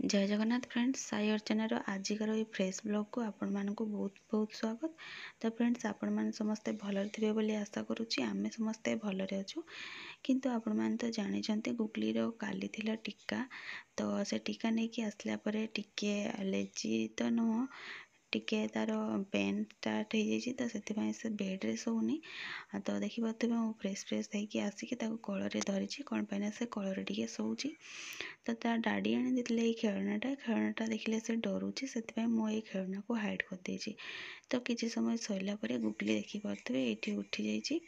जय जगन्नाथ फ्रेंड्स, साई अर्चनार आजिकार ये fresh blog को आपण मानक बहुत बहुत स्वागत। तो फ्रेंड्स, आपण मैंने समस्ते भलरे थे बोली आशा करुच्ची। आमे समस्ते भलरे अच्छु, किंतु आपण मैंने तो जानते गुगली काली थिला टीका। तो से टीका नहीं कि आसला परे टिके एलर्जी तो नुह, टिके तार पेन स्टार्ट हो जाइए। तो से बेड्रे शोनी। तो देखिए मु फ्रेश फ्रेश होगी आसिकी कलरे धरी कौन पाइना से कलरे टिके शोची। तो ता डाडी आनी देते खेलनाटा देखिले से डरुची, से मु ये खेलना को हाइड कर देछि। तो किसी समय सरला परे गुगली देखी पारे ये उठी जाइए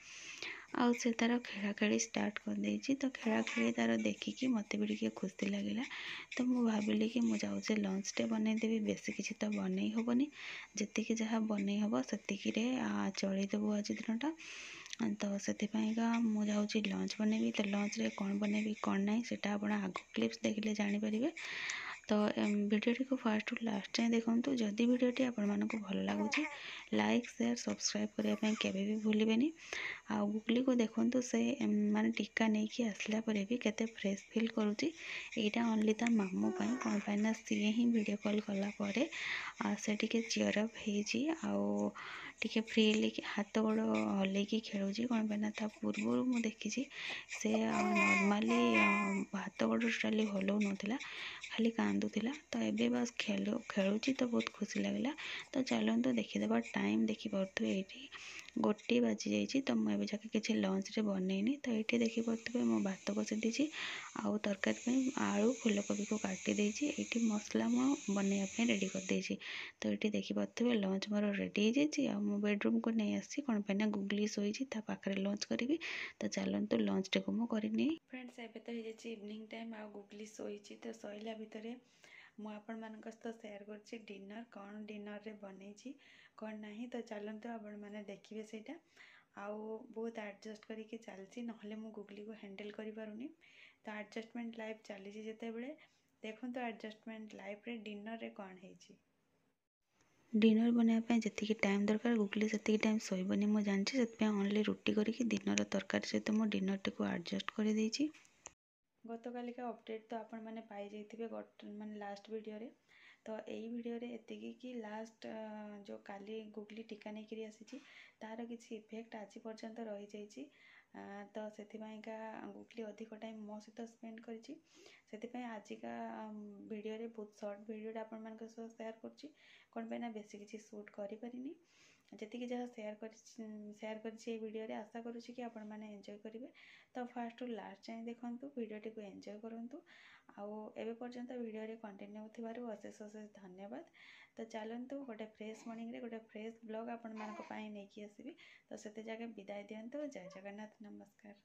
आउ से तार खेला खेली स्टार्ट कर देछि। तो खेला खेली तार देखिकी मत भी टे खुशी लगे। तो मुझे भाविली कि मुझे लंच टे बनईदेवी, बेसी किसी तो बनई हेनी, जी जहाँ बनई हम से चलदेबू आज दिनटा। तो से मुझे लंच बनैबी। तो लंच रे कौन बनैबी कौन ना से आग क्लिप्स देखिले जानीपारे। तो वीडियोटी को फास्ट लास्ट जाए देखूँ। जदि वीडियोटी आपको भल लगुच लाइक शेयर सब्सक्राइब करने केवे भी भूलें। आ गुगली को देखूँ से माने टीका नहीं कि आसला परे भी केते फ्रेश फील करुँची। यहाँ ओनली ता मामू पाई कौन पाइना सी ही वीडियो कॉल कला परे से टिके चीयर अप हो टिके फ्रीली हाथ गोड़ हल्ले खेलुची। कौन पाइना ता पूर्व मु देखी से नॉर्मली हाथ गोड़ टोटाली हलौ नथिला, खाली कांदुला। तो एबे बस खेलुची। तो बहुत खुशी लगला। तो चलते देखीदे टाइम देखिपे ये 1 बाजी जाइए। तो मुझे जाके किसी लंच रे बनईनी। तो ये देखिपे मो भात बसई आउ तरकारी आलू फुलकोबी को काटी देछि। ये मसला मु बनवाई रेडी कर देछि। तो ये देखिपे लंच मोर रेडी हो मो बेडरूम को नहीं आसी कौन पाइना गुगली शोई पाखे लंच करी। तो चलतु लंच टे को मु करनी। फ्रेंड्स, एबे तो हो इवनिंग टाइम आ गुगली शोई। तो शोला भितर मु आपण मानक सहित शेयर कर डिनर कौन डिनर रे बनई कौन नहीं। तो चलतु आपण मैंने देखिए सेटा आउ बहुत एडजस्ट करके चलती ना मु गुगली को हैंडल करि पारुनी। तो एडजस्टमेंट लाइफ चली जिते बड़े देखो। तो एडजस्टमेंट लाइफ रे डिनर रे कौन है डिनर बनाया जी टाइम दरकार गुगली से टाइम शोबनी मुझे जानची। से ओनली रुटी करके दिनर तरकारी सहित मो डिनर टी को एडजस्ट कर देछि। गत कालिका अपडेट तो आपण मैंने पाई जाइथिबे माने लास्ट वीडियो रे। तो यही वीडियो रे एतिकी कि लास्ट जो काली गुगली टीका नहीं करी आसी तार किसी इफेक्ट आज पर्यंत रही जाइए। तो से गुगली अधिक टाइम मो सहित स्पेंड करी आजिका वीडियो रे बहुत सर्ट वीडियो आपण मान शेयर कर कौन पाइना बेसी किसी शूट करें जी जहाँ शेयर कर वीडियो रे आशा करुँची कि आपण मैंने एंजॉय करेंगे। तो फास्ट लास्ट जाए देखूँ वीडियोटी को एंजॉय करूँ। आउ एबे पर्यंत वीडियो रे कंटिन्यू थिबारु अशेष अशेष धन्यवाद। तो चलतु गोटे फ्रेश मॉर्निंग रे गोटे फ्रेश ब्लॉग आपण मानक पाई नहीं आसबि। तो से जाके विदाय दियंतु। जय जगन्नाथ, नमस्कार।